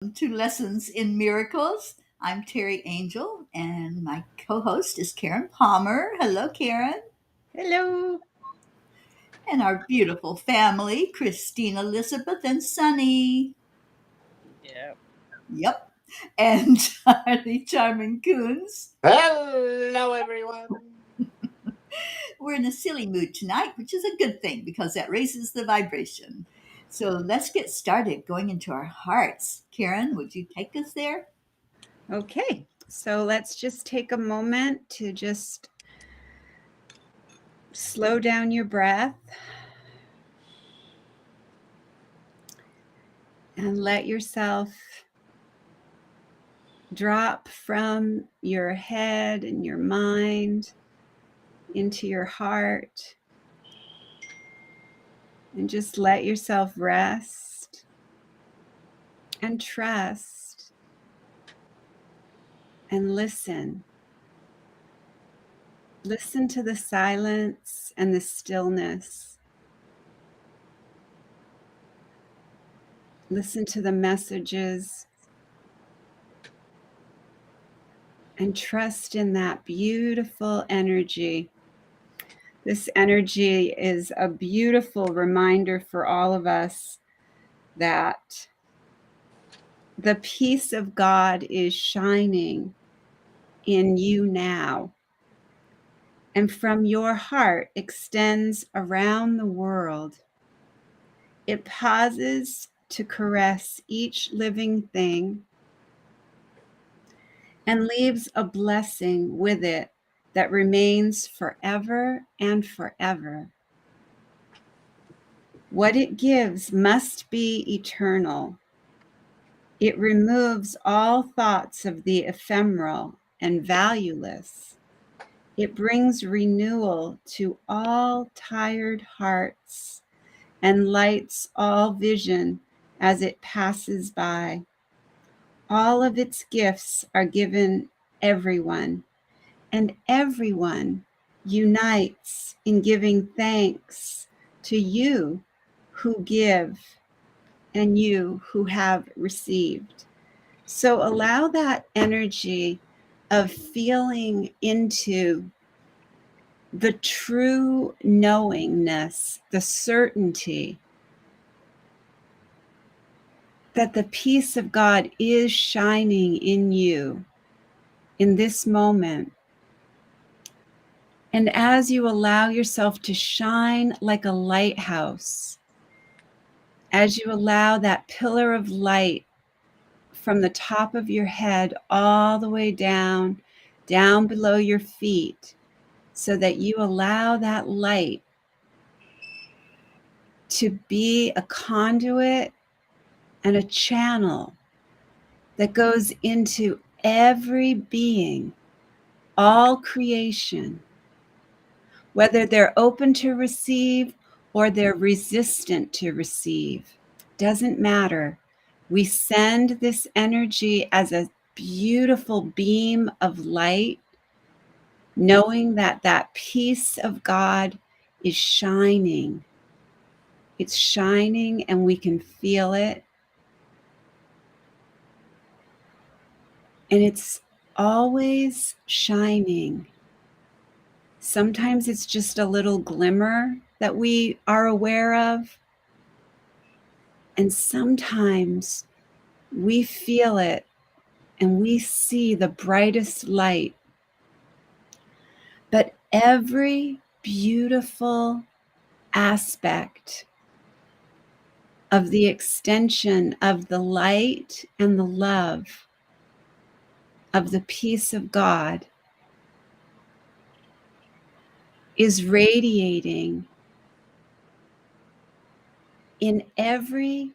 To Lessons in Miracles. I'm Teri Angel, and my co host is Karen Palmer. Hello, Karen. Hello. And our beautiful family, Christine, Elizabeth, and Sunny. Yeah. Yep. And Charlie Charming Coons. Hello, everyone. We're in a silly mood tonight, which is a good thing because that raises the vibration. So let's get started going into our hearts. Karen, would you take us there? Okay. So let's just take a moment to just slow down your breath and let yourself drop from your head and your mind into your heart. And just let yourself rest and trust and listen. Listen to the silence and the stillness. Listen to the messages and trust in that beautiful energy. This energy is a beautiful reminder for all of us that the peace of God is shining in you now, and from your heart extends around the world. It pauses to caress each living thing and leaves a blessing with it that remains forever and forever. What it gives must be eternal. It removes all thoughts of the ephemeral and valueless. It brings renewal to all tired hearts and lights all vision as it passes by. All of its gifts are given everyone, and everyone unites in giving thanks to you who give and you who have received. So allow that energy of feeling into the true knowingness, the certainty that the peace of God is shining in you in this moment. And as you allow yourself to shine like a lighthouse, as you allow that pillar of light from the top of your head all the way down below your feet, so that you allow that light to be a conduit and a channel that goes into every being, all creation, whether they're open to receive or they're resistant to receive. Doesn't matter. We send this energy as a beautiful beam of light, knowing that that peace of God is shining. It's shining and we can feel it. And it's always shining. Sometimes it's just a little glimmer that we are aware of. And sometimes we feel it and we see the brightest light. But every beautiful aspect of the extension of the light and the love of the peace of God is radiating in every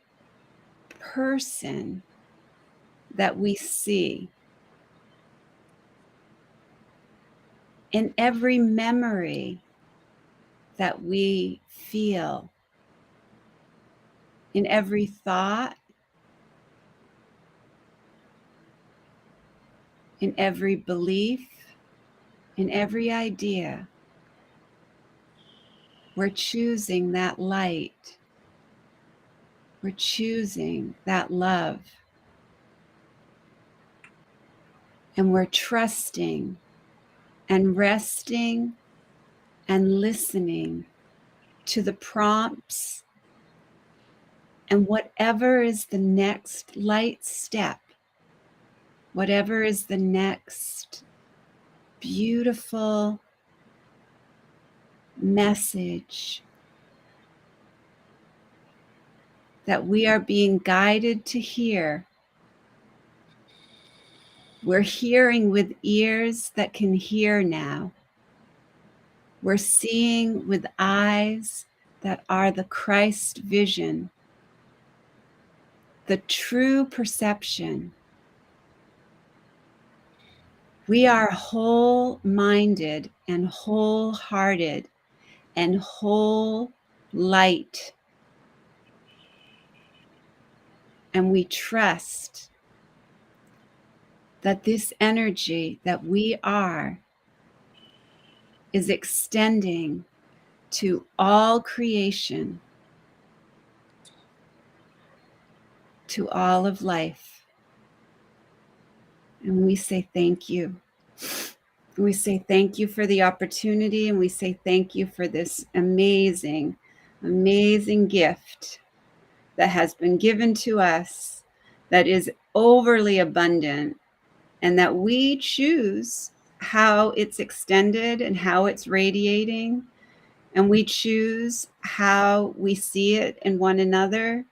person that we see, in every memory that we feel, in every thought, in every belief, in every idea. We're choosing that light. We're choosing that love. And we're trusting and resting and listening to the prompts and whatever is the next light step, whatever is the next beautiful message that we are being guided to hear. We're hearing with ears that can hear now. We're seeing with eyes that are the Christ vision, the true perception. We are whole-minded and wholehearted and whole light. And we trust that this energy that we are is extending to all creation, to all of life. And we say thank you. We say thank you for the opportunity, and we say thank you for this amazing, amazing gift that has been given to us, that is overly abundant, and that we choose how it's extended and how it's radiating, and we choose how we see it in one another,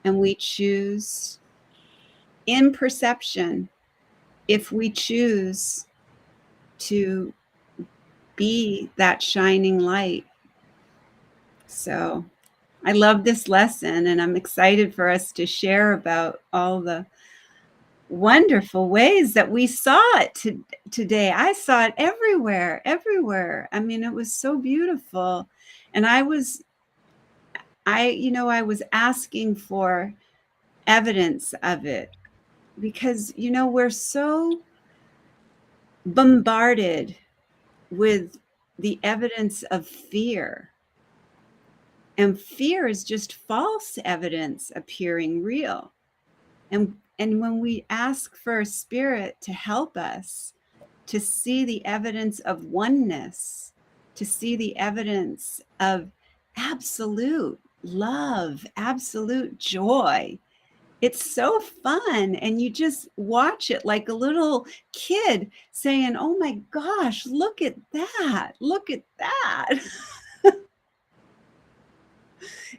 and we choose in perception if we choose to be that shining light. So I love this lesson, and I'm excited for us to share about all the wonderful ways that we saw it today. I saw it everywhere. I mean, it was so beautiful. And I was asking for evidence of it because, we're so bombarded with the evidence of fear. And fear is just false evidence appearing real. And when we ask for a spirit to help us to see the evidence of oneness, to see the evidence of absolute love, absolute joy, it's so fun. And you just watch it like a little kid saying, oh my gosh, look at that. Look at that.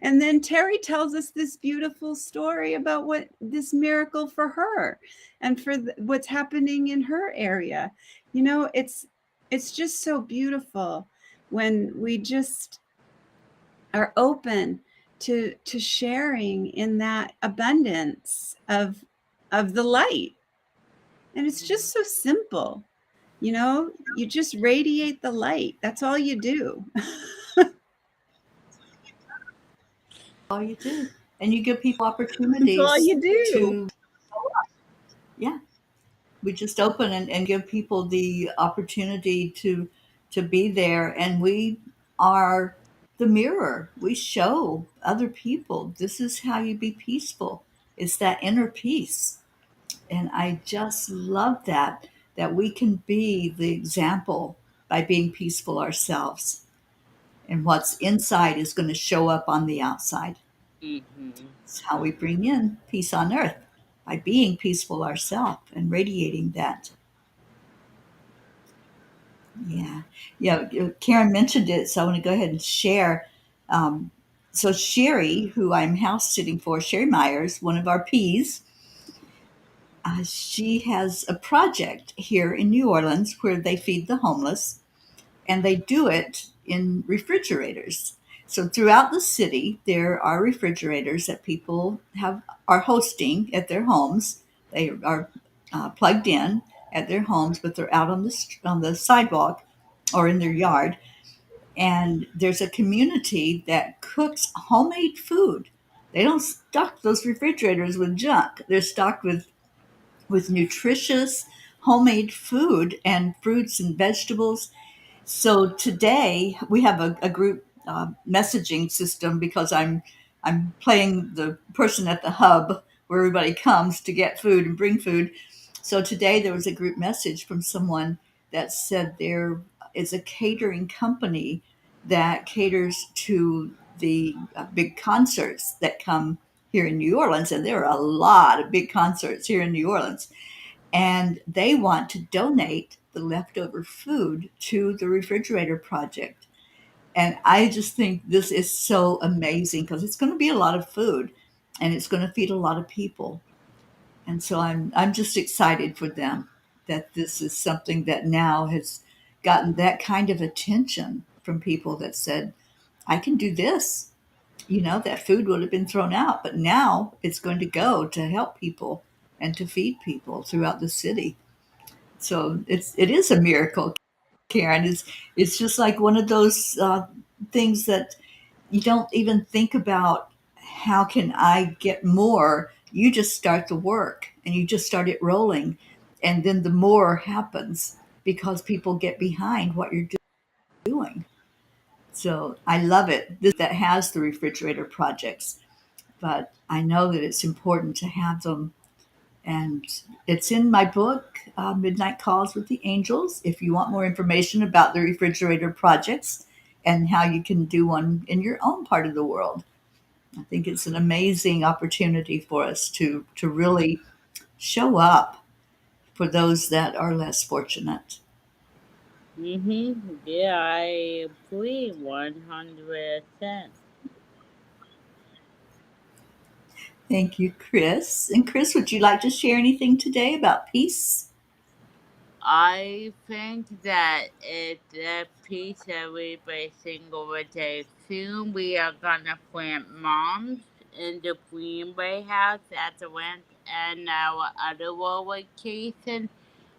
And then Teri tells us this beautiful story about what this miracle for her and for what's happening in her area. It's just so beautiful when we just are open to sharing in that abundance of the light. And it's just so simple. You just radiate the light. That's all you do. All you do. And you give people That's all opportunities you do. yeah, we just open and give people the opportunity to be there. And we are the mirror. We show other people this is how you be peaceful. It's that inner peace. And I just love that we can be the example by being peaceful ourselves. And what's inside is going to show up on the outside. Mm-hmm. It's how we bring in peace on earth, by being peaceful ourselves and radiating that. Yeah. Yeah. Karen mentioned it, so I want to go ahead and share. Um, so Sherry, who I'm house sitting for, Sherry Myers, one of our P's, she has a project here in New Orleans where they feed the homeless, and they do it in refrigerators. So throughout the city, there are refrigerators that people are hosting at their homes. They are plugged in at their homes, but they're out on the sidewalk or in their yard. And there's a community that cooks homemade food. They don't stock those refrigerators with junk. They're stocked with nutritious homemade food and fruits and vegetables. So today we have a group messaging system because I'm playing the person at the hub where everybody comes to get food and bring food. So today there was a group message from someone that said there is a catering company that caters to the big concerts that come here in New Orleans. And there are a lot of big concerts here in New Orleans. And they want to donate the leftover food to the refrigerator project. And I just think this is so amazing because it's going to be a lot of food and it's going to feed a lot of people. And so I'm just excited for them that this is something that now has gotten that kind of attention from people that said, I can do this. You know, that food would have been thrown out, but now it's going to go to help people and to feed people throughout the city. So it is a miracle, Karen. It's just like one of those things that you don't even think about. How can I get more? You just start the work and you just start it rolling, and then the more happens because people get behind what you're doing. So I love it. This that has the refrigerator projects, but I know that it's important to have them, and it's in my book, Midnight Calls with the Angels, if you want more information about the refrigerator projects and how you can do one in your own part of the world. I think it's an amazing opportunity for us to really show up for those that are less fortunate. Yeah, I agree 100%. Thank you, Chris. And Chris, would you like to share anything today about peace? I think that it's a piece every single day. Soon we are gonna plant moms in the Greenway house at the rent, and our other location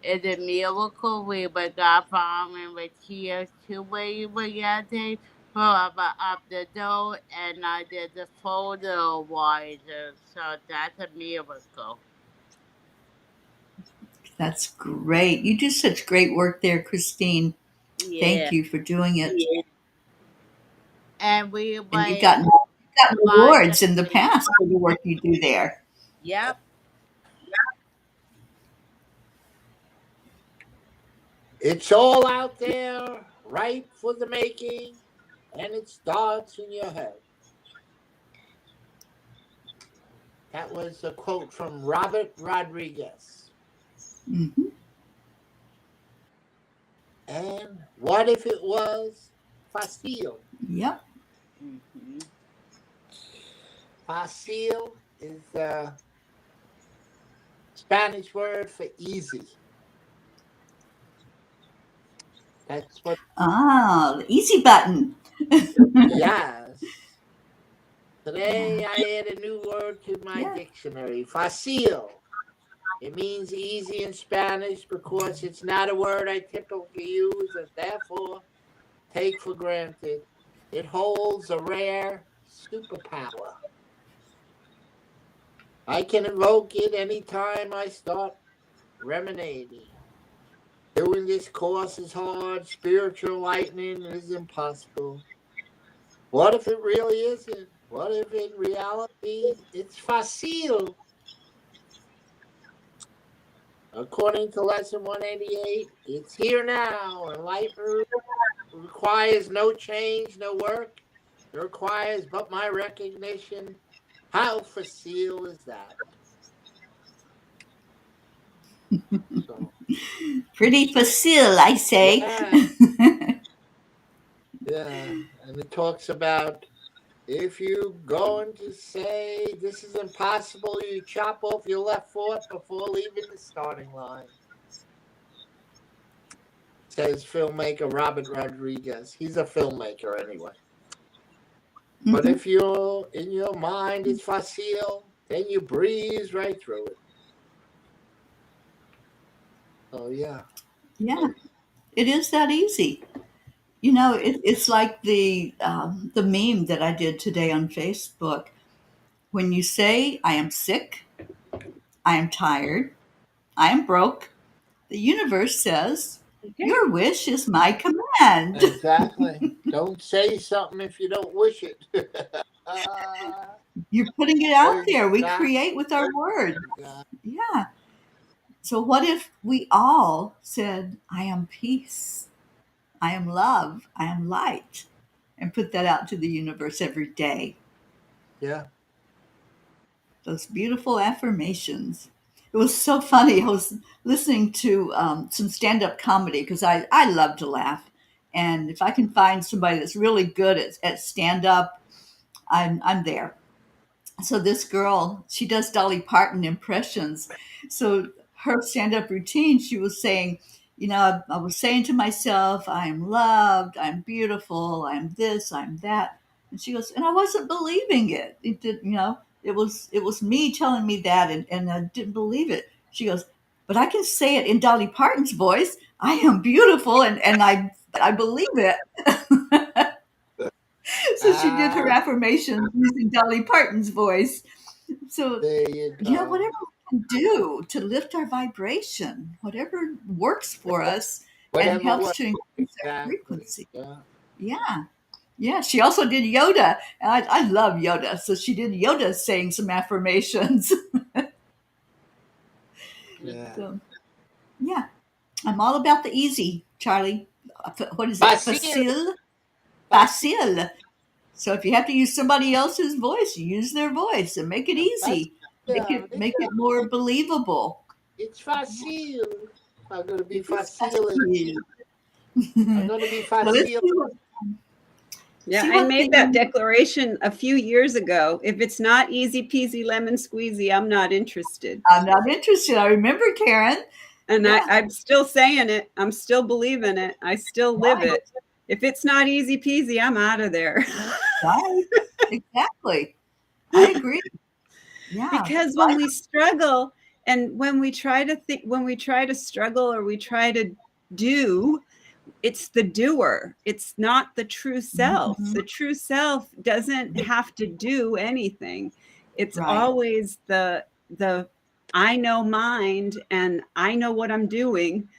is a miracle. We got from and with tears to where we got there. Whoever up the door, and I did the photo wiser, so that's a miracle. That's great. You do such great work there, Christine. Yeah, Thank you for doing it. Yeah. and we And you've like gotten buy awards in the past for the work you do there. Yep. It's all out there, ripe for the making, and it starts in your head. That was a quote from Robert Rodriguez. Hmm. And what if it was facile? Yep. hmm Facile is the Spanish word for easy. That's what. Ah, the easy button. Yes. Today I add a new word to my Yeah. dictionary. Facile. It means easy in Spanish because it's not a word I typically use and therefore take for granted. It holds a rare superpower. I can invoke it anytime I start ruminating. Doing this course is hard, spiritual lightning is impossible. What if it really isn't? What if in reality it's facile? According to lesson 188, it's here now, and life requires no change, no work. It requires but my recognition. How facile is that? So, Pretty facile, I say. yeah, yeah. And it talks about if you're going to say this is impossible, you chop off your left foot before leaving the starting line. Says filmmaker Robert Rodriguez. He's a filmmaker anyway. But Mhm. if you're in your mind it's facile, then you breeze right through it. Oh yeah. Yeah, it is that easy. You know, it's like the meme that I did today on Facebook. When you say, "I am sick," "I am tired," "I am broke," the universe says, "Your wish is my command." Exactly. Don't say something if you don't wish it. You're putting it out there. We Exactly. create with our words. Yeah. So, what if we all said, I am peace, I am love, I am light, and put that out to the universe every day? Yeah. Those beautiful affirmations. It was so funny. I was listening to some stand up comedy because I love to laugh. And if I can find somebody that's really good at stand up, I'm there. So this girl, she does Dolly Parton impressions. So her stand-up routine, she was saying, I was saying to myself, I am loved, I'm beautiful, I'm this, I'm that. And she goes, and I wasn't believing it. It did, it was me telling me that, and I didn't believe it. She goes, but I can say it in Dolly Parton's voice. I am beautiful, and I believe it. So she did her Ah, affirmations using Dolly Parton's voice. So, there you yeah, go. whatever we can do to lift our vibration, whatever works for us and Whatever helps works. to increase our Exactly. frequency. Yeah. Yeah. Yeah. She also did yoga. And I love yoga. So she did yoga saying some affirmations. Yeah. So, yeah, I'm all about the easy, Charlie. What is it? Facile. Facile? Facile. Facile. So if you have to use somebody else's voice, use their voice and make it easy. Make Facile. it make it more believable. It's facile. I'm going to be It is facile. facile. I'm going to be Well, let's facile. Yeah, see I what the made that declaration a few years ago. If it's not easy peasy lemon squeezy, I'm not interested. I'm not interested. I remember, Karen. And Yeah, I'm still saying it. I'm still believing it. I still live right, it. If it's not easy peasy, I'm out of there. right. Exactly. I agree. Yeah. Because when we struggle and when we try to think, when we try to struggle or we try to do, it's the doer. It's not the true self. Mhm. The true self doesn't have to do anything. It's Right. always the I know mind and I know what I'm doing,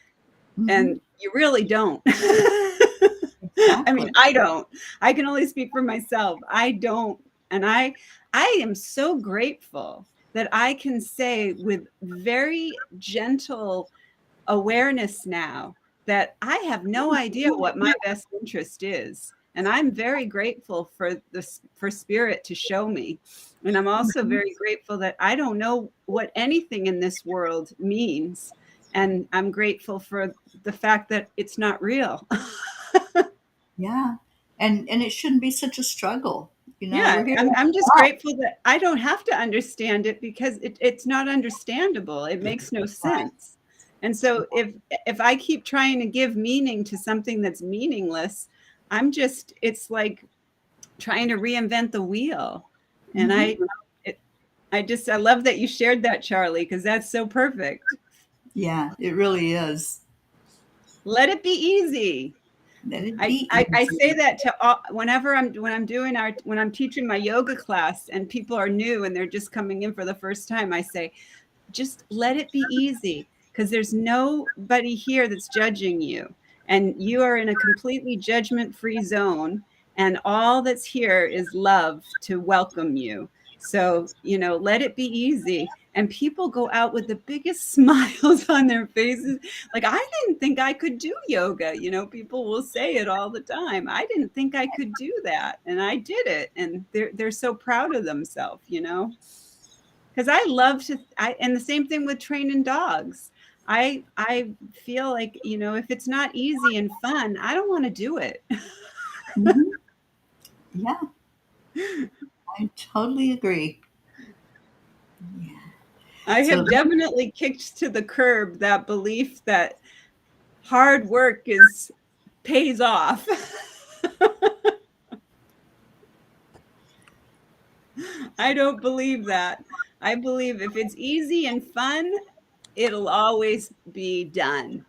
Mhm. and you really don't. I mean, Exactly. I don't. I can only speak for myself. I don't. And I am so grateful that I can say with very gentle awareness now that I have no idea what my best interest is. And I'm very grateful for this, for spirit to show me. And I'm also Mhm. very grateful that I don't know what anything in this world means. And I'm grateful for the fact that it's not real. Yeah. And it shouldn't be such a struggle. Yeah, We're here to I'm just help. grateful that I don't have to understand it because it's not understandable. It makes no Right. sense. And so if I keep trying to give meaning to something that's meaningless, it's like trying to reinvent the wheel. And Mhm. I love that you shared that, Charlie, because that's so perfect. Yeah, it really is. Let it be easy. Let it I, be I, I say easy. that to all, whenever when I'm teaching my yoga class and people are new and they're just coming in for the first time, I say, just let it be easy because there's nobody here that's judging you. And you are in a completely judgment free zone. And all that's here is love to welcome you. So, let it be easy. And people go out with the biggest smiles on their faces. Like, I didn't think I could do yoga. People will say it all the time. I didn't think I could do that. And I did it. And they're so proud of themselves. Because I love and the same thing with training dogs. I feel like, if it's not easy and fun, I don't want to do it. Mhm. Yeah, I totally agree. Yeah. I So have definitely kicked to the curb that belief that hard work pays off. I don't believe that. I believe if it's easy and fun, it'll always be done.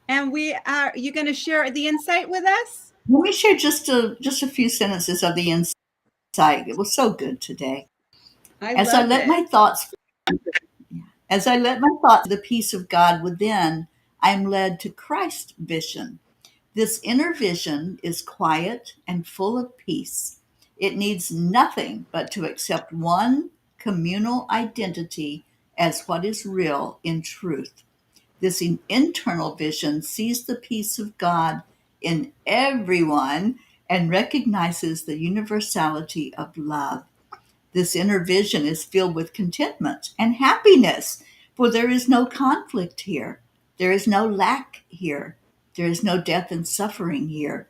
And you going to share the insight with us? let me share just a few sentences of the insight. It was so good today. I As I love let it. my thoughts as I let my thoughts the peace of God within, I am led to Christ vision. This inner vision is quiet and full of peace. It needs nothing but to accept one communal identity as what is real in truth. This internal vision sees the peace of God in everyone and recognizes the universality of love. This inner vision is filled with contentment and happiness, for there is no conflict here. There is no lack here. There is no death and suffering here.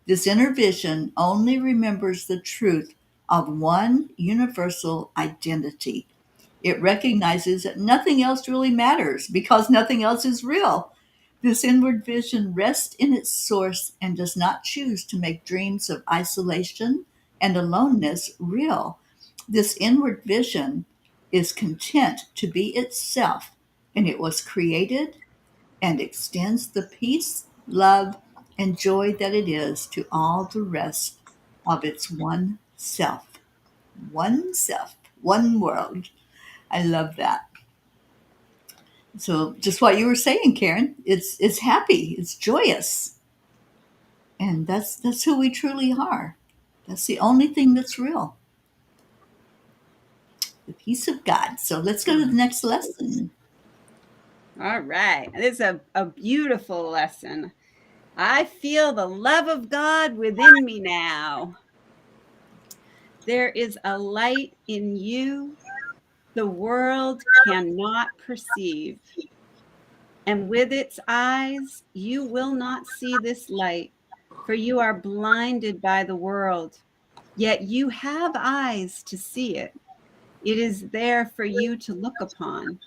This inner vision only remembers the truth of one universal identity. It recognizes that nothing else really matters because nothing else is real. This inward vision rests in its source and does not choose to make dreams of isolation and aloneness real. This inward vision is content to be itself, and it was created and extends the peace, love, and joy that it is to all the rest of its one self. One self, one world. I love that. So just what you were saying, Karen, it's happy, it's joyous. And that's who we truly are. That's the only thing that's real. The peace of God. So let's go to the next lesson. All right. This is a beautiful lesson. I feel the love of God within me now. There is a light in you the world cannot perceive. And with its eyes, you will not see this light, for you are blinded by the world. Yet you have eyes to see it. It is there for you to look upon.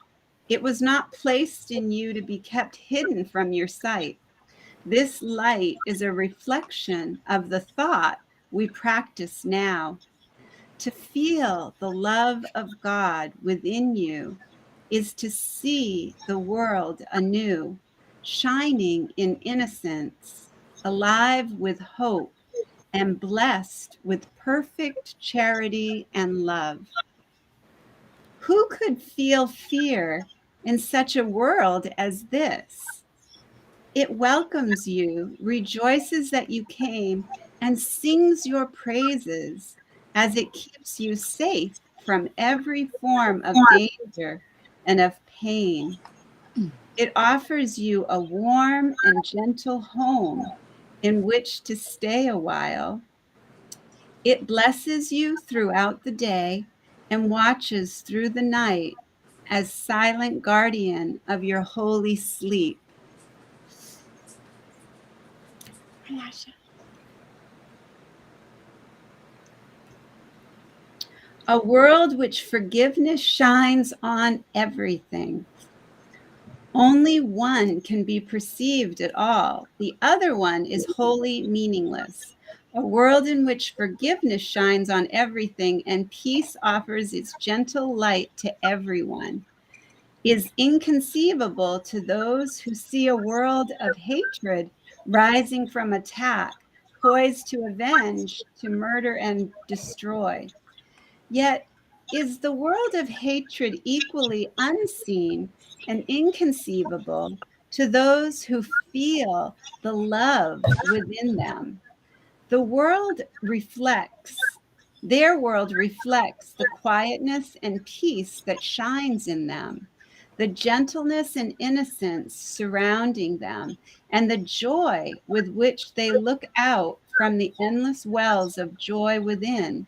It was not placed in you to be kept hidden from your sight. This light is a reflection of the thought we practice now. To feel the love of God within you is to see the world anew, shining in innocence, alive with hope, and blessed with perfect charity and love. Who could feel fear in such a world as this? It welcomes you, rejoices that you came, and sings your praises as it keeps you safe from every form of danger and of pain. It offers you a warm and gentle home in which to stay a while. It blesses you throughout the day and watches through the night as silent guardian of your holy sleep. A world which forgiveness shines on everything. Only one can be perceived at all. The other one is wholly meaningless. A world in which forgiveness shines on everything and peace offers its gentle light to everyone is inconceivable to those who see a world of hatred rising from attack, poised to avenge, to murder and destroy. Yet, is the world of hatred equally unseen and inconceivable to those who feel the love within them? The world reflects, their world reflects the quietness and peace that shines in them, the gentleness and innocence surrounding them, and the joy with which they look out from the endless wells of joy within.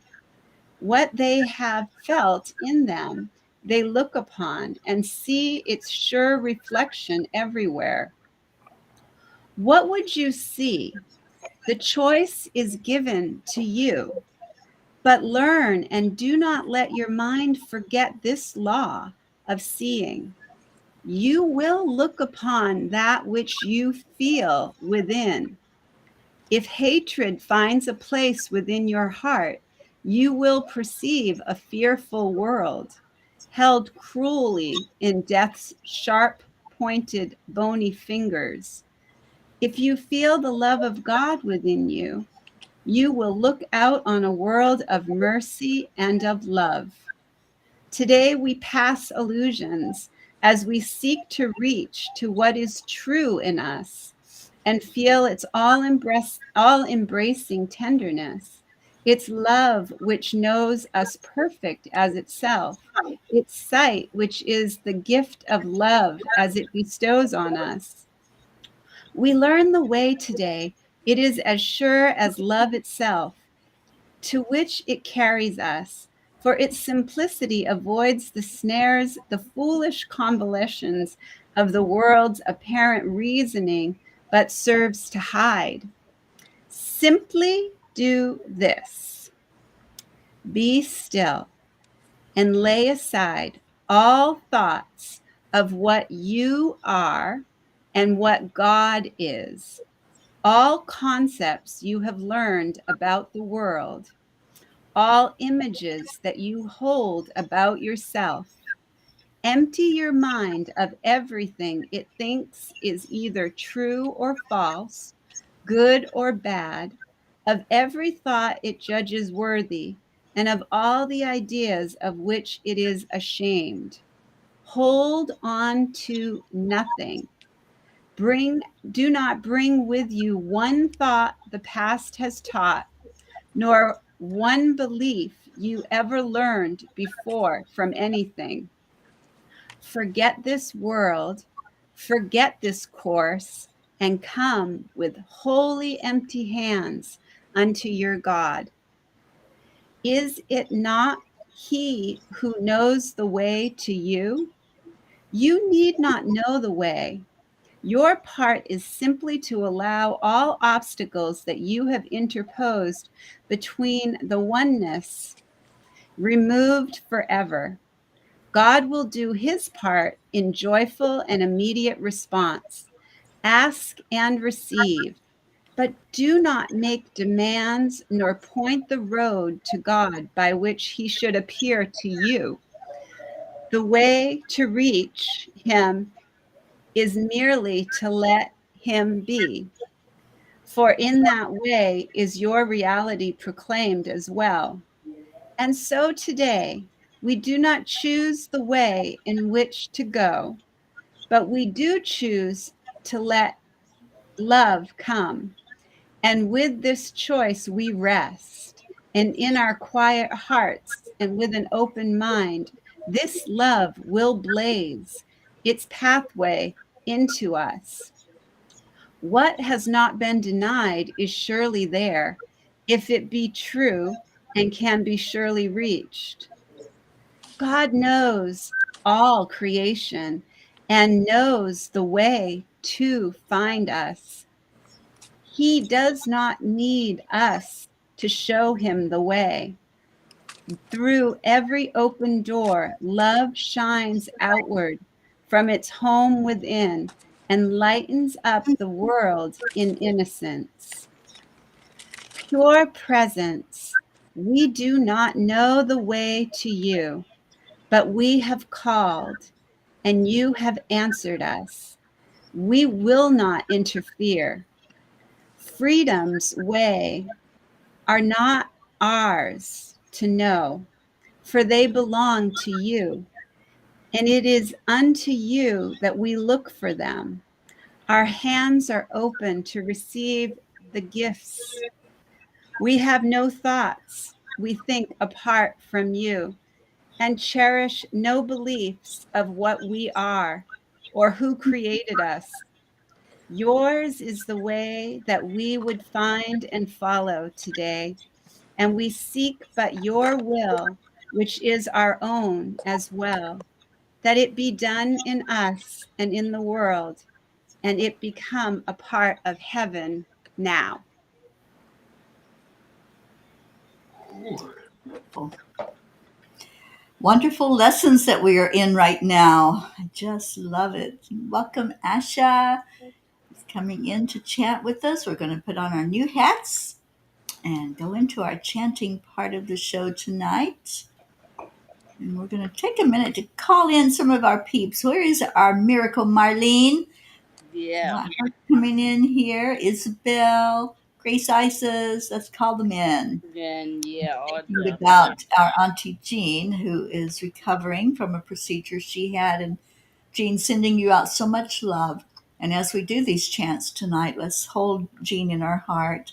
What they have felt in them, they look upon and see its sure reflection everywhere. What would you see? The choice is given to you, but learn and do not let your mind forget this law of seeing. You will look upon that which you feel within. If hatred finds a place within your heart, you will perceive a fearful world, held cruelly in death's sharp, pointed, bony fingers. If you feel the love of God within you, you will look out on a world of mercy and of love. Today we pass illusions as we seek to reach to what is true in us and feel its all embracing tenderness. It's love which knows us perfect as itself. It's sight which is the gift of love as it bestows on us. We learn the way today. It is as sure as love itself, to which it carries us, for its simplicity avoids the snares, the foolish convolutions of the world's apparent reasoning, but serves to hide. Simply do this: be still and lay aside all thoughts of what you are and what God is, all concepts you have learned about the world, all images that you hold about yourself. Empty your mind of everything it thinks is either true or false, good or bad, of every thought it judges worthy, and of all the ideas of which it is ashamed. Hold on to nothing. Do not bring with you one thought the past has taught, nor one belief you ever learned before from anything. Forget this world, forget this course, and come with wholly empty hands unto your God. Is it not He who knows the way to you? You need not know the way. Your part is simply to allow all obstacles that you have interposed between the oneness removed forever. God will do his part in joyful and immediate response. Ask and receive, but do not make demands nor point the road to God by which he should appear to you. The way to reach him is merely to let him be, for in that way is your reality proclaimed as well. And so today, we do not choose the way in which to go, but we do choose to let love come. And with this choice, we rest. And in our quiet hearts and with an open mind, this love will blaze its pathway into us. What has not been denied is surely there, if it be true and can be surely reached. God knows all creation and knows the way to find us. He does not need us to show him the way. Through every open door, love shines outward from its home within and lightens up the world in innocence. Pure presence, we do not know the way to you, but we have called and you have answered us. We will not interfere. Freedom's way are not ours to know, for they belong to you. And it is unto you that we look for them. Our hands are open to receive the gifts. We have no thoughts. We think apart from you and cherish no beliefs of what we are or who created us. Yours is the way that we would find and follow today, and we seek but your will, which is our own as well, that it be done in us and in the world, and it become a part of heaven now. Wonderful lessons that we are in right now. I just love it. Welcome, Asha. Is coming in to chant with us. We're going to put on our new hats and go into our chanting part of the show tonight. And we're going to take a minute to call in some of our peeps. Where is our miracle Marlene? Yeah. Want her coming in here? Isabel, Grace Isis. Let's call them in. And yeah, all Thinking the about our Auntie Jean, who is recovering from a procedure she had. And Jean, sending you out so much love. And as we do these chants tonight, let's hold Jean in our heart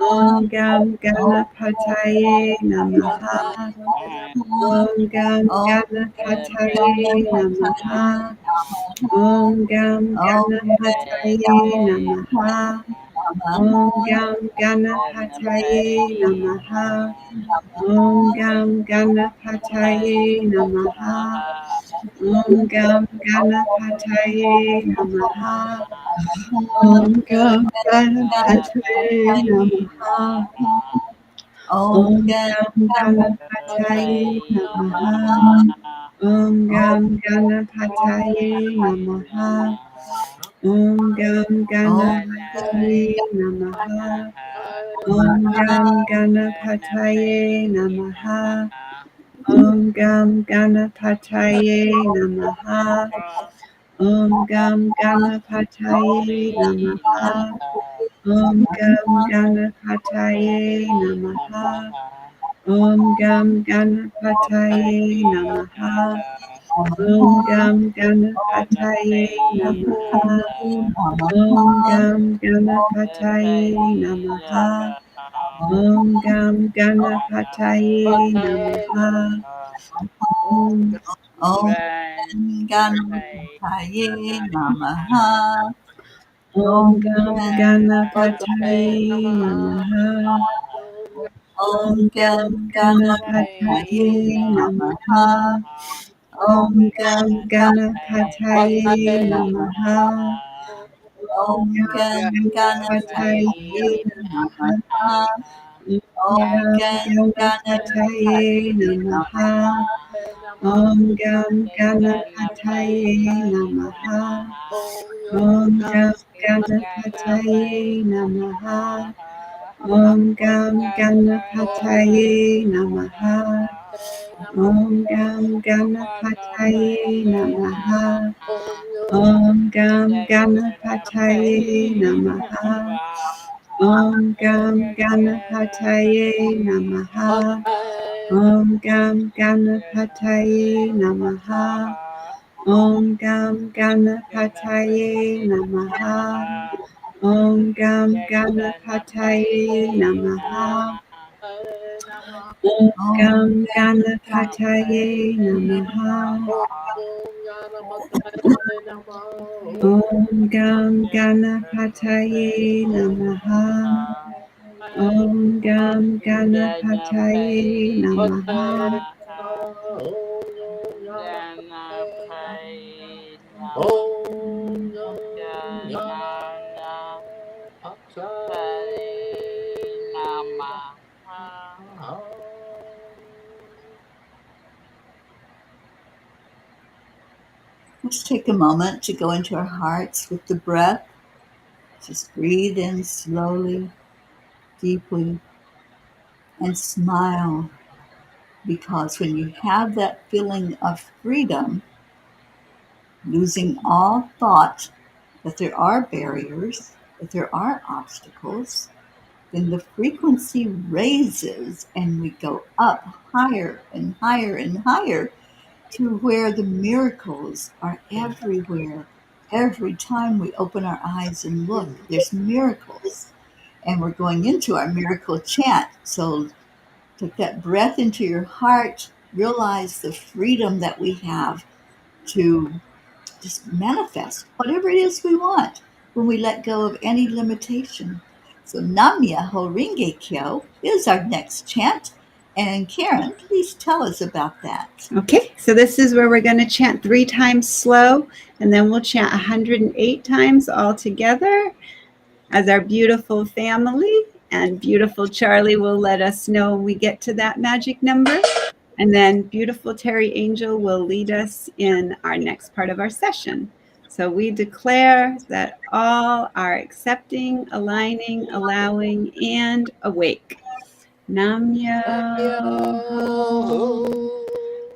Om Gam Ganapataye Namaha. Om Gam Ganapataye Namaha. Om Gam Ganapataye Namaha. Om Gam Ganapataye Namaha. Om Gam Ganapataye Namaha. Om Gam Ganapataye Namaha. Om Gam Ganapataye Namaha. Om Gam Ganapataye Namaha. Om Gam Ganapataye Namaha. Om Gam Ganapataye Namaha. Om Gam Ganapataye Namaha. Om Gam Ganapataye Namaha. Om Gam Ganapataye Namaha. Om Gam Ganapataye Namaha. Om Gam Ganapataye Namaha. Om Gam Ganapataye Namaha. Om Gam Ganapataye Namaha. Om Gam Ganapataye Namaha. Om Ganapataye Namaha. Om Gam Ganapataye Namaha. Om Gam Ganapataye Namaha. Om Gam Ganapataye Namaha. Om Gam Ganapataye Namaha. Om Gam Ganapataye Namaha. Om Gam Ganapataye Namaha. Om Gam Ganapataye Namaha. Om Gam Ganapataye Namaha. Om Gam Ganapataye Namaha. Om Gam Ganapataye Namaha. Om Gam Ganapataye Namaha. Om Gam Ganapataye Namaha. Om Gam Ganapataye Namaha. Om Gam Ganapataye Namaha. Om Gam Ganapataye Namaha. Om Gam Ganapataye Namaha. Om Gam Ganapataye Namaha. Let's take a moment to go into our hearts with the breath. Just breathe in slowly, deeply, and smile. Because when you have that feeling of freedom, losing all thought that there are barriers, that there are obstacles, then the frequency raises and we go up higher and higher and higher to where the miracles are everywhere. Every time we open our eyes and look, there's miracles. And we're going into our miracle chant. So take that breath into your heart, realize the freedom that we have to just manifest whatever it is we want when we let go of any limitation. So Nam Myoho Renge Kyo is our next chant. And Karen, please tell us about that. Okay, so this is where we're going to chant 3 times slow, and then we'll chant 108 times all together as our beautiful family. And beautiful Charlie will let us know when we get to that magic number. And then beautiful Teri Angel will lead us in our next part of our session. So we declare that all are accepting, aligning, allowing, and awake. Nam Myoho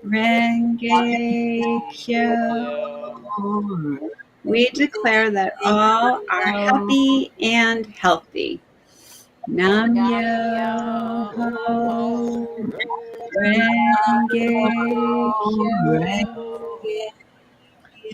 Renge Kyo. We declare that all are happy and healthy. Nam Myoho Renge Kyo.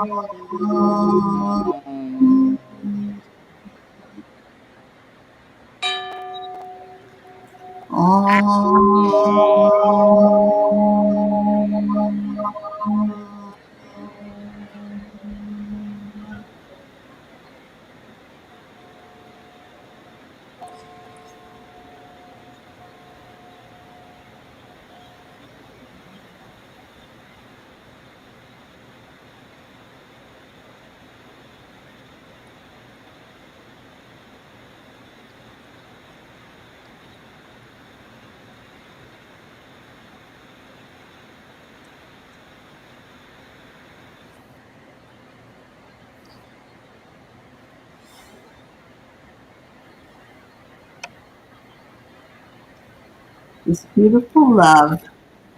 This beautiful love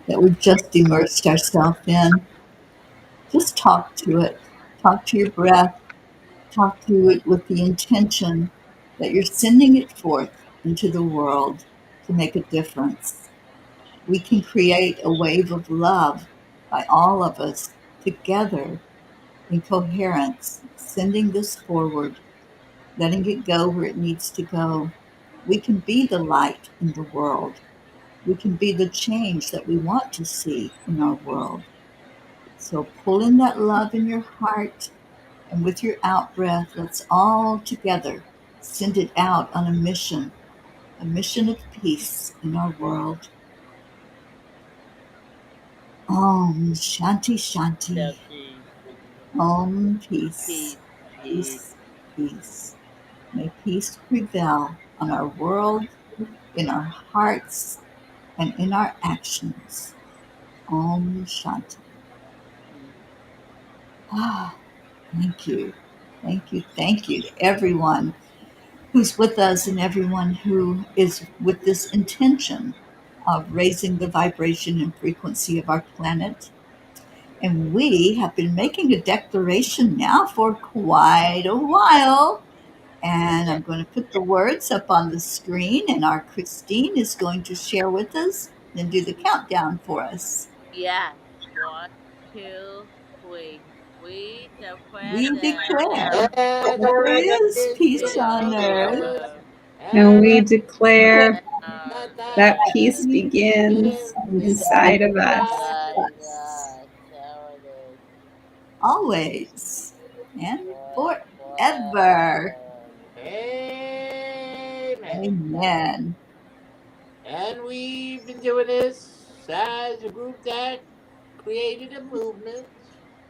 that we've just immersed ourselves in. Just talk to it. Talk to your breath. Talk to it with the intention that you're sending it forth into the world to make a difference. We can create a wave of love by all of us together in coherence, sending this forward, letting it go where it needs to go. We can be the light in the world. We can be the change that we want to see in our world. So pull in that love in your heart, and with your out breath, let's all together send it out on a mission of peace in our world. Om Shanti Shanti. Shanti. Om Peace. Peace, peace. Peace, peace. May peace prevail on our world, in our hearts, and in our actions. Om Shanti. Ah, thank you. Thank you. Thank you to everyone who's with us and everyone who is with this intention of raising the vibration and frequency of our planet. And we have been making a declaration now for quite a while. And Yeah. I'm going to put the words up on the screen, and our Christine is going to share with us and do the countdown for us. Yes. 1, 2, 3. We declare We that declare And that there there is is peace peace on on earth, earth, uh, And we and declare that that that peace peace begins begins inside inside of us. inside of inside us, us. So it is always and forever. forever. Amen. Amen. And we've been doing this as a group that created a movement,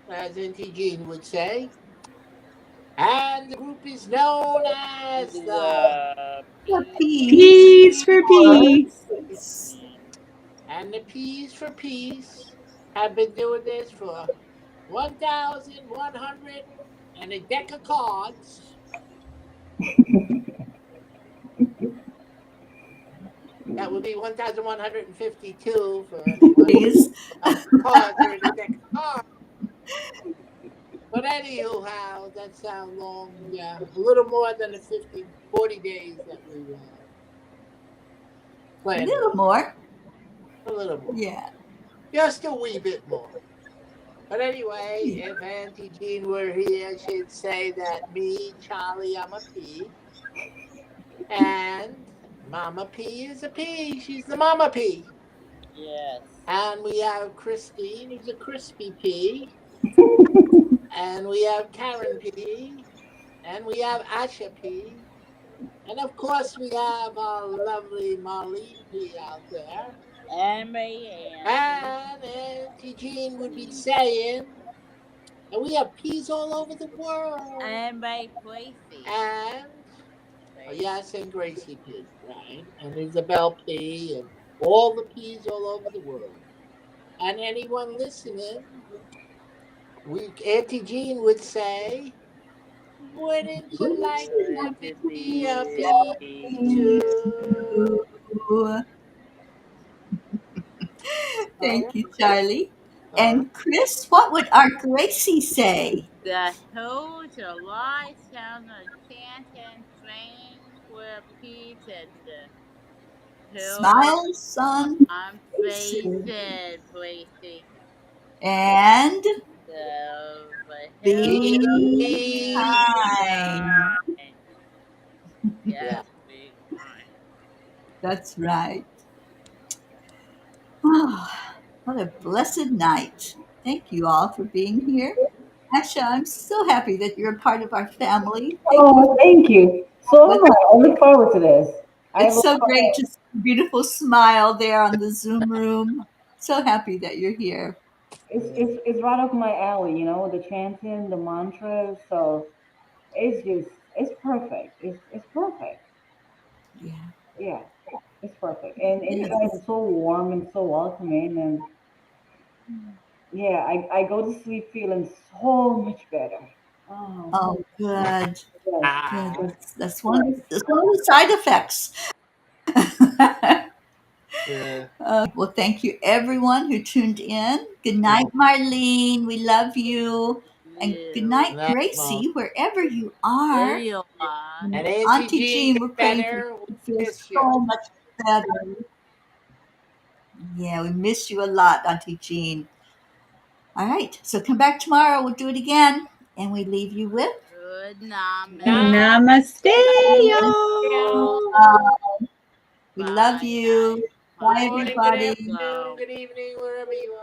as N.T. Gene would say. And the group is known as the The The peace. peace Peace for for peace. peace. and the Peas for Peace have been doing this for 1,100 and a deck of cards. That would be 1,152 for anyone Please. how many cards are in a deck of cards. But anywho, how that's how long, yeah, a little more than the 40 days that we A planned little on. more. A little more. Yeah. Just a wee bit more. But anyway, Yeah. if Auntie Jean were here, she'd say that me, Charlie, I'm a P. And Mama P is a P. She's the Mama P. Yes. And we have Christine, who's a crispy P. And we have Karen P. And we have Asha P. And of course, we have our lovely Marlene P out there. And Marianne. And Auntie Jean would be saying, and we have P's all over the world. And by Tracy. And yes, and Gracie P, right? And Isabel P, and all the P's all over the world. And anyone listening, Auntie Jean would say, wouldn't you like Going to to be a be a P P. too? All Thank you, Charlie. right. And Chris, what would our Gracie say? The whole July sound of chant and train for peace and the whole Smiles on on faces. faces, Tracy. And Be kind. kind. Yes, Yeah. be kind. That's right. Oh, what a blessed night. Thank you all for being here. Asha, I'm so happy that you're a part of our family. Thank you. Oh, thank you. So What, am I. I look forward to this. I it's look so great forward. to see your beautiful smile there on the Zoom room. So happy that you're here. It's right up my alley, you know, the chanting, the mantras. So it's perfect. It's perfect. Yeah. Yeah, it's perfect. And you guys Yes. are so warm and so welcoming. And yeah, I go to sleep feeling so much better. Oh, Oh, good. yes, Good. Ah. yes. That's one of the side effects. Yeah. Well, thank you everyone who tuned in. Good night, Marlene. We love you. And good You. night, Night, Mom. Gracie, wherever you There are. you are. And And Auntie Auntie Jean, Jean, we're get praying for you better. We to feel miss you. so much better. Yeah, we miss you a lot, Auntie Jean. All right, so come back tomorrow. We'll do it again. And we leave you with Good namaste. Namaste, Namaste. y'all. we love Bye night. you. Bye, Good morning, good everybody. afternoon, good evening, wherever you are.